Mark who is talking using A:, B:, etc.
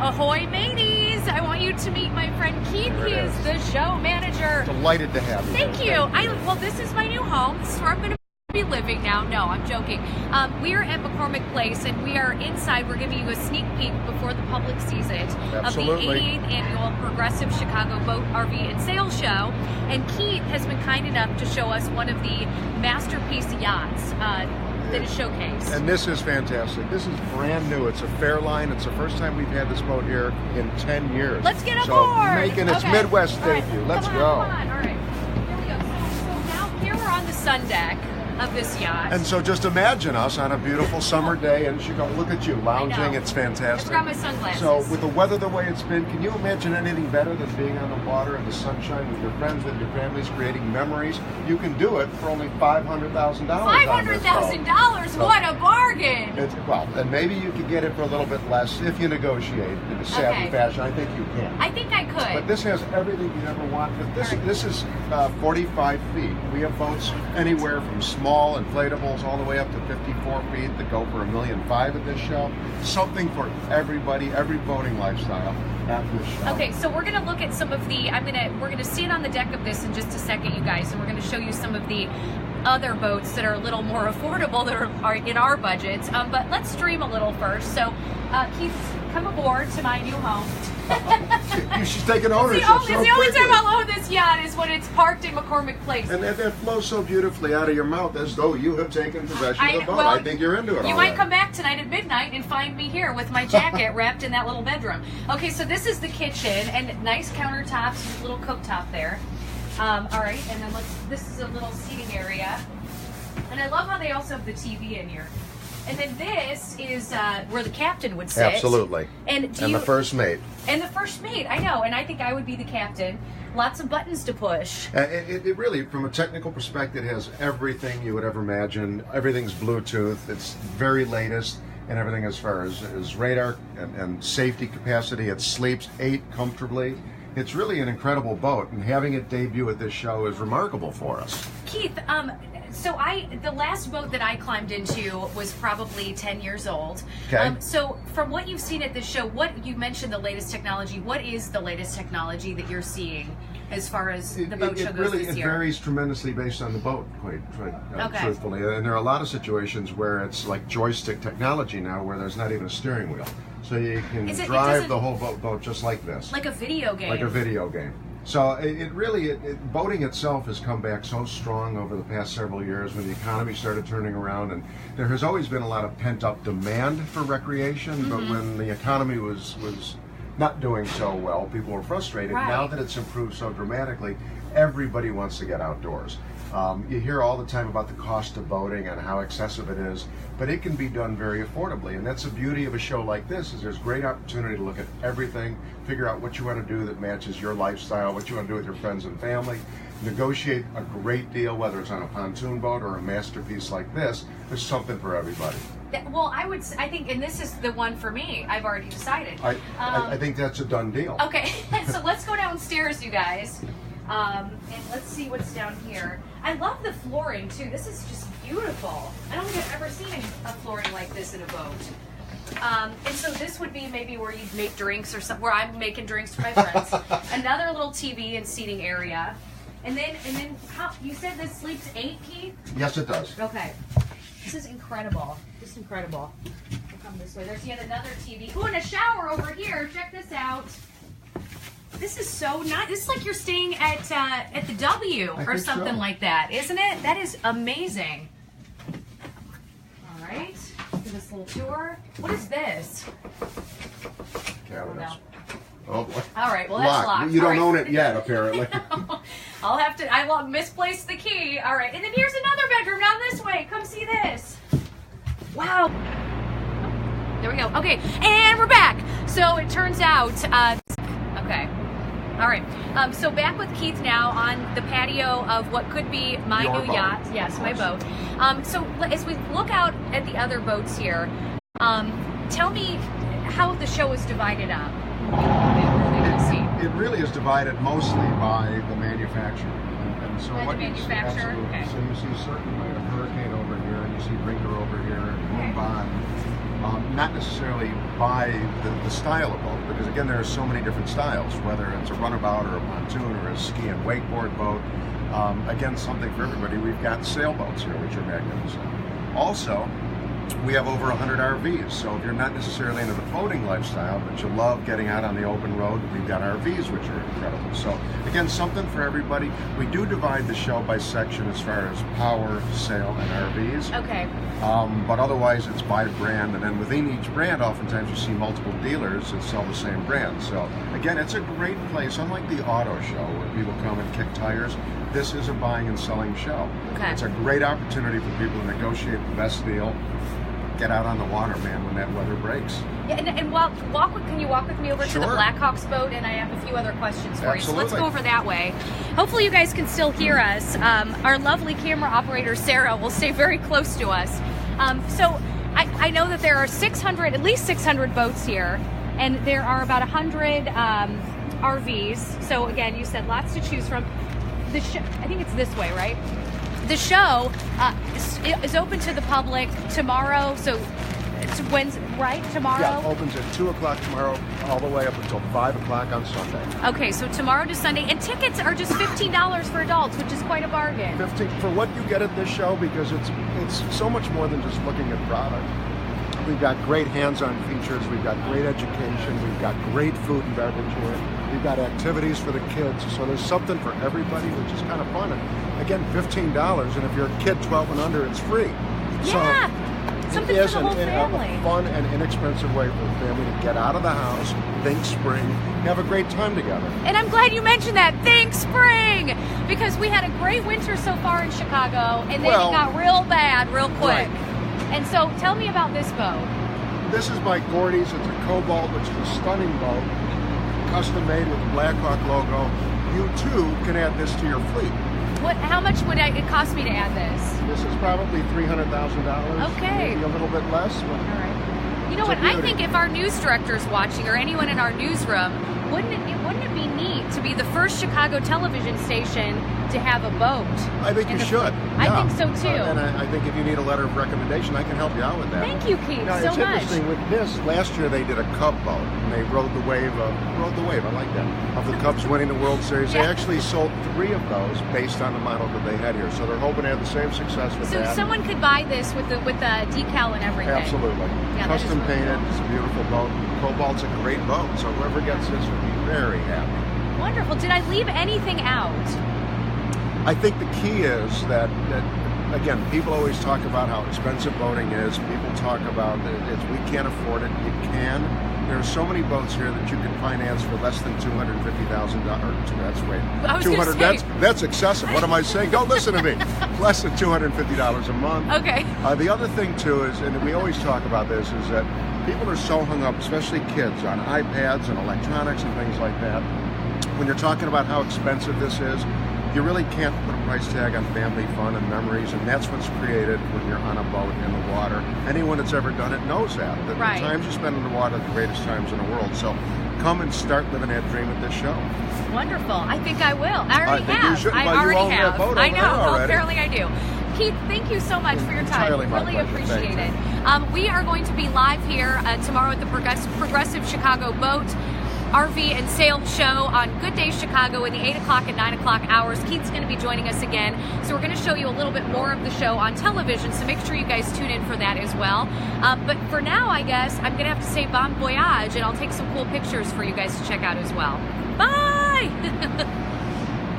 A: Ahoy, mateys! I want you to meet my friend Keith. He is the show manager.
B: Delighted to have you.
A: Thank you. Well, this is my new home. This is where I'm going to be living now. No, I'm joking. We are at McCormick Place, and we are inside. We're giving you a sneak peek before the public sees it of the 88th Annual Progressive Chicago Boat, RV, and Sail Show. And Keith has been kind enough to show us one of the masterpiece yachts that is showcased.
B: And this is fantastic. This is brand new. It's a Fairline. It's the first time we've had this boat here in 10 years.
A: Let's get aboard!
B: Making its Midwest debut. Let's go.
A: Come on. All right. Here we go. So now here we're on the sun deck of this yacht.
B: And so just imagine us on a beautiful summer day in Chicago. Look at you lounging. It's fantastic.
A: I forgot my sunglasses.
B: So with the weather the way it's been, can you imagine anything better than being on the water in the sunshine with your friends, with your families, creating memories? You can do it for only $500,000.
A: $500,000? What a bargain!
B: Well, and maybe you could get it for a little bit less if you negotiate in a savvy fashion. I think you can.
A: I think I could.
B: But this has everything you ever want. This is 45 feet. We have boats anywhere from small inflatables all the way up to 54 feet that go for $1.5 million at this show. Something for everybody, every boating lifestyle at this show.
A: Okay, so we're gonna look at some of the. We're gonna sit on the deck of this in just a second, you guys, and we're gonna show you some of the other boats that are a little more affordable that are in our budgets. But let's dream a little first. So, Keith, come aboard to my new home.
B: She's taking ownership.
A: It's the only time I'll own this yacht is when it's parked in McCormick Place.
B: And that flows so beautifully out of your mouth as though you have taken possession of the boat.
A: Well,
B: I think you're into it.
A: You might come back tonight at midnight and find me here with my jacket wrapped in that little bedroom. Okay, so this is the kitchen and nice countertops, little cooktop there. All right, and then this is a little seating area. And I love how they also have the TV in here. And then this is where the captain would sit.
B: Absolutely.
A: And
B: the first mate.
A: And the first mate, I know. And I think I would be the captain. Lots of buttons to push.
B: It really, from a technical perspective, has everything you would ever imagine. Everything's Bluetooth. It's very latest and everything as far as radar and safety capacity. It sleeps 8 comfortably. It's really an incredible boat, and having it debut at this show is remarkable for us.
A: Keith, so the last boat that I climbed into was probably 10 years old.
B: Okay.
A: So from what you've seen at this show, you mentioned the latest technology. What is the latest technology that you're seeing as far as the boat show goes this year?
B: It varies tremendously based on the boat, truthfully. And there are a lot of situations where it's like joystick technology now, where there's not even a steering wheel. So you can drive the whole boat just like this.
A: Like a video game.
B: Like a video game. So boating itself has come back so strong over the past several years when the economy started turning around, and there has always been a lot of pent-up demand for recreation, but when the economy was not doing so well, people were frustrated.
A: Right.
B: Now that it's improved so dramatically, everybody wants to get outdoors. You hear all the time about the cost of boating and how excessive it is, but it can be done very affordably, and that's the beauty of a show like this, is there's great opportunity to look at everything, figure out what you want to do that matches your lifestyle, what you want to do with your friends and family, negotiate a great deal, whether it's on a pontoon boat or a masterpiece like this. There's something for everybody.
A: Well, I think, and this is the one for me. I've already decided.
B: I think that's a done deal.
A: Okay, so let's go downstairs, you guys. And let's see what's down here. I love the flooring too. This is just beautiful. I don't think I've ever seen a flooring like this in a boat. And so this would be maybe where you'd make drinks or something, where I'm making drinks for my friends. Another little TV and seating area. And then you said this sleeps 8, Keith?
B: Yes, it does.
A: Okay. This is incredible. Just incredible. We'll come this way. There's yet another TV. Ooh, and a shower over here. Check this out. This is so nice. This is like you're staying at the W or something like that, isn't it? That is amazing. All right, give us a little tour. What is this?
B: Cabinets. Oh boy.
A: All right, well that's locked.
B: You don't own it yet, apparently.
A: I'll have to. I misplaced the key. All right, and then here's another bedroom down this way. Come see this. Wow. There we go. Okay, and we're back. So it turns out. Okay. All right. So back with Keith now on the patio of what could be my new yacht. Yes, my boat. So as we look out at the other boats here, tell me how the show is divided up.
B: It really is divided mostly by the manufacturer. And so
A: by
B: what
A: the manufacturer?
B: Okay. So you see certainly a Hurricane over here, and you see Rinker over here, and Mumbai. not necessarily buy the style of boat, because again, there are so many different styles, whether it's a runabout or a pontoon or a ski and wakeboard boat. Again, something for everybody. We've got sailboats here, which are magnificent. Also, we have over 100 RVs, so if you're not necessarily into the boating lifestyle, but you love getting out on the open road, we've got RVs, which are incredible. So again, something for everybody. We do divide the show by section as far as power, sail, and RVs.
A: Okay.
B: But otherwise, it's by brand, and then within each brand, oftentimes you see multiple dealers that sell the same brand. So again, it's a great place. Unlike the auto show where people come and kick tires, this is a buying and selling show.
A: Okay.
B: It's a great opportunity for people to negotiate the best deal. Get out on the water, man, when that weather breaks.
A: Yeah, and can you walk with me over to the Blackhawks boat? And I have a few other questions for you. So let's go over that way. Hopefully you guys can still hear us. Our lovely camera operator, Sarah, will stay very close to us. So I know that there are at least 600 boats here, and there are about 100 RVs. So again, you said lots to choose from. I think it's this way, right? The show is open to the public tomorrow, so it's Wednesday, right? Tomorrow?
B: Yeah, opens at 2 o'clock tomorrow, all the way up until 5 o'clock on Sunday.
A: Okay, so tomorrow to Sunday, and tickets are just $15 for adults, which is quite a bargain.
B: $15 for what you get at this show, because it's so much more than just looking at product. We've got great hands-on features, we've got great education, we've got great food and beverage here. We've got activities for the kids, so there's something for everybody, which is kind of fun. And again, $15, and if you're a kid 12 and under, it's free.
A: Yeah, something
B: it is
A: for the whole family.
B: A fun and inexpensive way for the family to get out of the house, think spring, have a great time together.
A: And I'm glad you mentioned that. Think spring! Because we had a great winter so far in Chicago, and then it got real bad real quick.
B: Right.
A: And so tell me about this boat.
B: This is by Gordy's. It's a Cobalt, which is a stunning boat, custom made with the Blackhawk logo. You too can add this to your fleet.
A: How much would it cost me to add this?
B: This is probably $300,000.
A: Okay.
B: Maybe a little bit less. But
A: all right. You know what? I think if our news director's watching, or anyone in our newsroom, wouldn't it be neat to be the first Chicago television station to have a boat?
B: I think you should.
A: I think so too.
B: And I think if you need a letter of recommendation, I can help you out with that.
A: Thank you, Keith, so
B: it's
A: much.
B: Interesting with this. Last year they did a Cub boat, and they rode the wave. I like that. Of the Cubs winning the World Series.
A: Yeah.
B: They actually sold 3 of those based on the model that they had here. So they're hoping to have the same success with that.
A: So someone could buy this with the decal and everything.
B: Absolutely.
A: Yeah,
B: Custom
A: really
B: painted.
A: cool.
B: It's a beautiful boat. Cobalt's a great boat. So whoever gets this will be very happy.
A: Wonderful. Did I leave anything out?
B: I think the key is that again, people always talk about how expensive boating is. People talk about we can't afford it. You can. There are so many boats here that you can finance for less than $250,000. That's way.
A: I was gonna say.
B: That's excessive. What am I saying? Don't listen to me. Less than $250 a month.
A: Okay.
B: The other thing too is, and we always talk about this, is that people are so hung up, especially kids, on iPads and electronics and things like that. When you're talking about how expensive this is, you really can't put a price tag on family fun and memories, and that's what's created when you're on a boat in the water. Anyone that's ever done it knows that. The times you spend in the water are the greatest times in the world. So come and start living that dream at this show.
A: Wonderful. I think I will. I already
B: think
A: have.
B: you should.
A: I
B: Well, you
A: already
B: own that
A: have.
B: boat
A: I
B: over
A: know.
B: there
A: Well,
B: already.
A: apparently I do. Keith, thank you so much for your time.
B: Entirely my
A: Really
B: pleasure.
A: appreciate
B: Thank
A: it. We are going to be live here tomorrow at the Progressive Chicago Boat RV and Sail Show on Good Day Chicago in the 8 o'clock and 9 o'clock hours. Keith's going to be joining us again, so we're going to show you a little bit more of the show on television, so make sure you guys tune in for that as well. But for now, I guess I'm going to have to say bon voyage, and I'll take some cool pictures for you guys to check out as well. Bye!